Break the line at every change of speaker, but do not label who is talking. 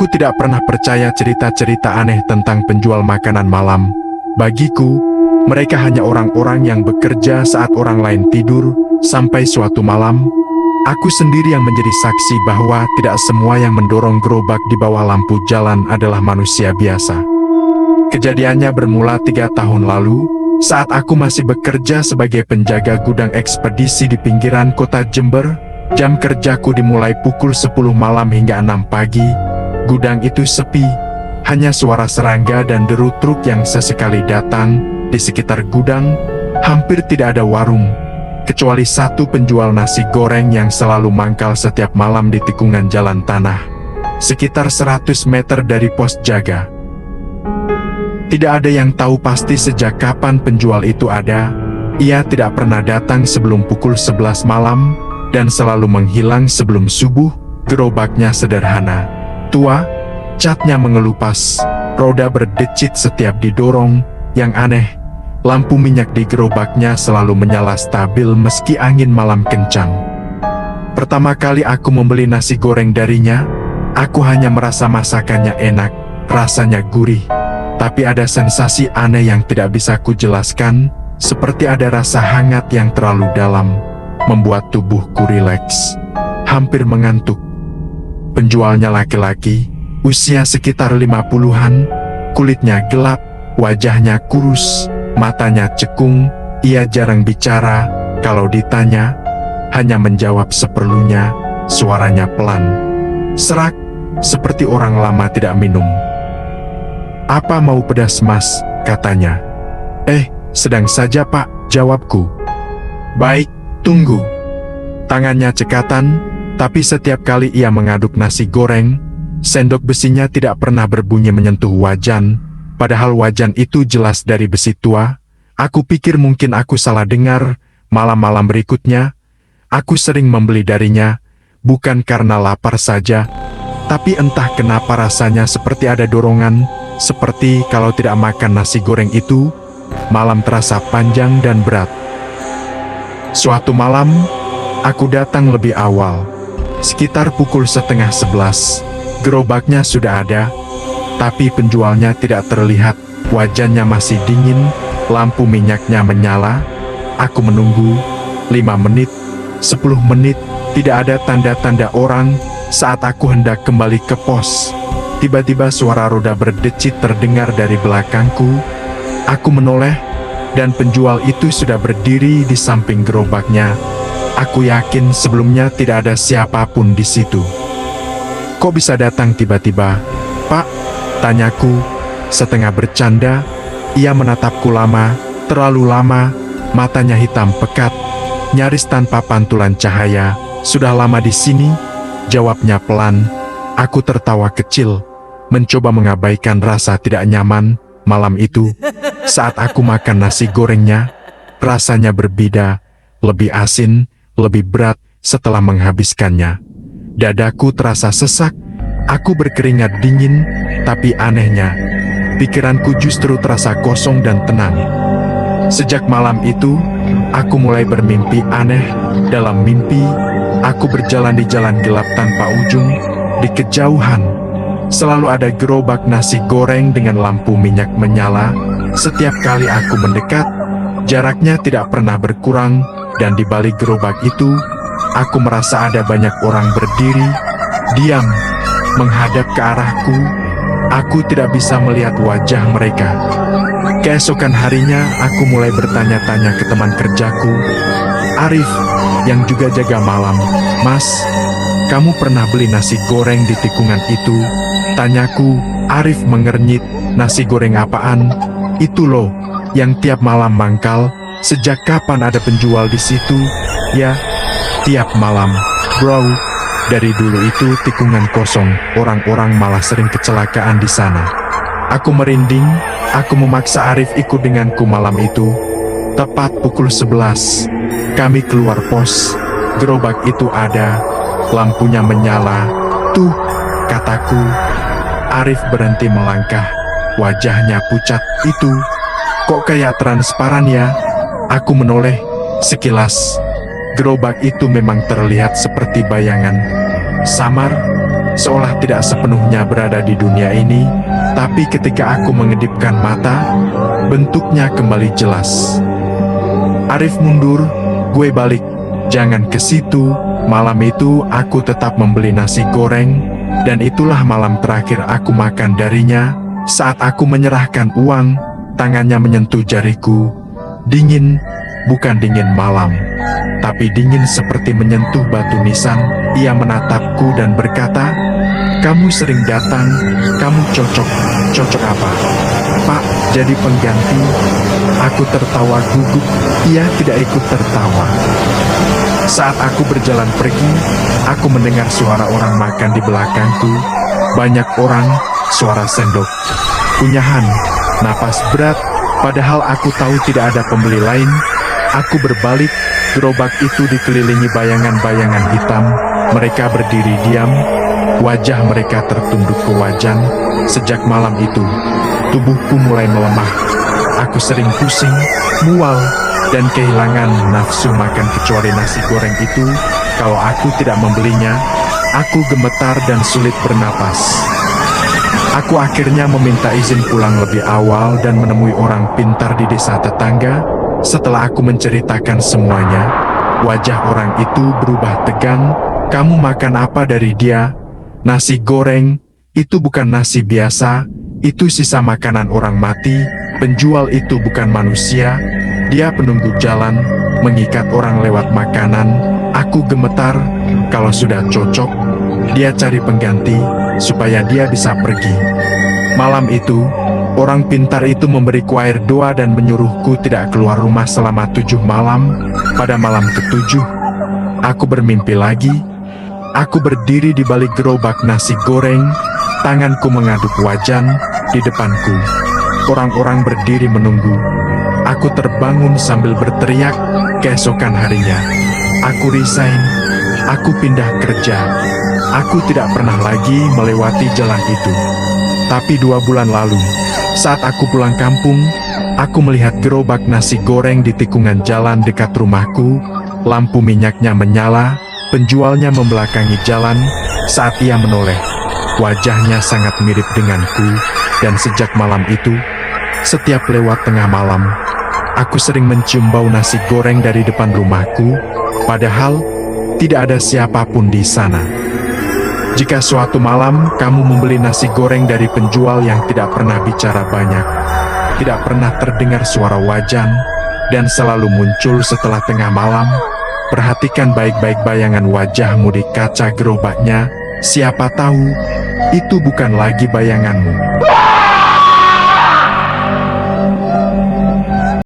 Aku tidak pernah percaya cerita-cerita aneh tentang penjual makanan malam. Bagiku, mereka hanya orang-orang yang bekerja saat orang lain tidur. Sampai suatu malam, aku sendiri yang menjadi saksi bahwa tidak semua yang mendorong gerobak di bawah lampu jalan adalah manusia biasa. Kejadiannya bermula 3 tahun lalu, saat aku masih bekerja sebagai penjaga gudang ekspedisi di pinggiran kota Jember. Jam kerjaku dimulai pukul 10 malam hingga 6 pagi. Gudang itu sepi, hanya suara serangga dan deru truk yang sesekali datang. Di sekitar gudang, hampir tidak ada warung, kecuali satu penjual nasi goreng yang selalu mangkal setiap malam di tikungan jalan tanah, sekitar 100 meter dari pos jaga. Tidak ada yang tahu pasti sejak kapan penjual itu ada. Ia tidak pernah datang sebelum pukul 11 malam, dan selalu menghilang sebelum subuh. Gerobaknya sederhana, tua, catnya mengelupas, roda berdecit setiap didorong. Yang aneh, lampu minyak di gerobaknya selalu menyala stabil meski angin malam kencang. Pertama kali aku membeli nasi goreng darinya, aku hanya merasa masakannya enak, rasanya gurih. Tapi ada sensasi aneh yang tidak bisa kujelaskan, seperti ada rasa hangat yang terlalu dalam, membuat tubuhku rileks, hampir mengantuk. Penjualnya laki-laki, usia sekitar 50-an, kulitnya gelap, wajahnya kurus, matanya cekung. Ia jarang bicara, kalau ditanya, hanya menjawab seperlunya, suaranya pelan, serak, seperti orang lama tidak minum. "Apa mau pedas, Mas?" katanya. Sedang saja, Pak," jawabku. "Baik, tunggu." Tangannya cekatan, tapi setiap kali ia mengaduk nasi goreng, sendok besinya tidak pernah berbunyi menyentuh wajan, padahal wajan itu jelas dari besi tua. Aku pikir mungkin aku salah dengar. Malam-malam berikutnya, aku sering membeli darinya, bukan karena lapar saja, tapi entah kenapa rasanya seperti ada dorongan, seperti kalau tidak makan nasi goreng itu, malam terasa panjang dan berat. Suatu malam, aku datang lebih awal, sekitar pukul 10:30. Gerobaknya sudah ada, tapi penjualnya tidak terlihat. Wajahnya masih dingin, lampu minyaknya menyala. Aku menunggu 5 menit, 10 menit, tidak ada tanda-tanda orang. Saat aku hendak kembali ke pos, tiba-tiba suara roda berdecit terdengar dari belakangku. Aku menoleh, dan penjual itu sudah berdiri di samping gerobaknya. Aku yakin sebelumnya tidak ada siapapun di situ. "Kok bisa datang tiba-tiba, Pak?" tanyaku, setengah bercanda. Ia menatapku lama, terlalu lama, matanya hitam pekat, nyaris tanpa pantulan cahaya. "Sudah lama di sini?" jawabnya pelan. Aku tertawa kecil, mencoba mengabaikan rasa tidak nyaman. Malam itu, saat aku makan nasi gorengnya, rasanya berbeda, lebih asin, lebih berat setelah menghabiskannya. Dadaku terasa sesak, aku berkeringat dingin, tapi anehnya, pikiranku justru terasa kosong dan tenang. Sejak malam itu, aku mulai bermimpi aneh. Dalam mimpi, aku berjalan di jalan gelap tanpa ujung. Di kejauhan, selalu ada gerobak nasi goreng dengan lampu minyak menyala. Setiap kali aku mendekat, jaraknya tidak pernah berkurang, dan di balik gerobak itu, aku merasa ada banyak orang berdiri, diam, menghadap ke arahku. Aku tidak bisa melihat wajah mereka. Keesokan harinya, aku mulai bertanya-tanya ke teman kerjaku, Arif, yang juga jaga malam. "Mas, kamu pernah beli nasi goreng di tikungan itu?" tanyaku. Arif mengernyit. "Nasi goreng apaan?" "Itu loh, yang tiap malam mangkal." "Sejak kapan ada penjual di situ?" "Ya, tiap malam, bro. Dari dulu itu tikungan kosong, orang-orang malah sering kecelakaan di sana." Aku merinding. Aku memaksa Arif ikut denganku malam itu. Tepat pukul 11, kami keluar pos. Gerobak itu ada, lampunya menyala. "Tuh," kataku. Arif berhenti melangkah. Wajahnya pucat. "Itu, kok kayak transparan ya?" Aku menoleh. Sekilas, gerobak itu memang terlihat seperti bayangan. Samar, seolah tidak sepenuhnya berada di dunia ini, tapi ketika aku mengedipkan mata, bentuknya kembali jelas. Arif mundur, gue balik, jangan ke situ. Malam itu aku tetap membeli nasi goreng, dan itulah malam terakhir aku makan darinya. Saat aku menyerahkan uang, tangannya menyentuh jariku. Dingin, bukan dingin malam, tapi dingin seperti menyentuh batu nisan. Ia menatapku dan berkata, "Kamu sering datang, kamu cocok." "Cocok apa?" "Pak, jadi pengganti." Aku tertawa gugup, ia tidak ikut tertawa. Saat aku berjalan pergi, aku mendengar suara orang makan di belakangku. Banyak orang, suara sendok, kunyahan, napas berat. Padahal aku tahu tidak ada pembeli lain. Aku berbalik, gerobak itu dikelilingi bayangan-bayangan hitam. Mereka berdiri diam, wajah mereka tertunduk ke wajan. Sejak malam itu, tubuhku mulai melemah. Aku sering pusing, mual, dan kehilangan nafsu makan kecuali nasi goreng itu. Kalau aku tidak membelinya, aku gemetar dan sulit bernapas. Aku akhirnya meminta izin pulang lebih awal dan menemui orang pintar di desa tetangga. Setelah aku menceritakan semuanya, wajah orang itu berubah tegang. "Kamu makan apa dari dia?" "Nasi goreng." "Itu bukan nasi biasa, itu sisa makanan orang mati. Penjual itu bukan manusia, dia penunggu jalan, mengikat orang lewat makanan." Aku gemetar. Kalau sudah cocok, dia cari pengganti, supaya dia bisa pergi. Malam itu, orang pintar itu memberiku air doa dan menyuruhku tidak keluar rumah selama 7 malam. Pada malam ke-7, aku bermimpi lagi. Aku berdiri di balik gerobak nasi goreng, tanganku mengaduk wajan di depanku. Orang-orang berdiri menunggu. Aku terbangun sambil berteriak. Keesokan harinya, aku resign. Aku pindah kerja. Aku tidak pernah lagi melewati jalan itu. Tapi 2 bulan lalu, saat aku pulang kampung, aku melihat gerobak nasi goreng di tikungan jalan dekat rumahku. Lampu minyaknya menyala, penjualnya membelakangi jalan. Saat ia menoleh, wajahnya sangat mirip denganku. Dan sejak malam itu, setiap lewat tengah malam, aku sering mencium bau nasi goreng dari depan rumahku, padahal tidak ada siapapun di sana. Jika suatu malam kamu membeli nasi goreng dari penjual yang tidak pernah bicara banyak, tidak pernah terdengar suara wajan, dan selalu muncul setelah tengah malam, perhatikan baik-baik bayangan wajahmu di kaca gerobaknya. Siapa tahu, itu bukan lagi bayanganmu.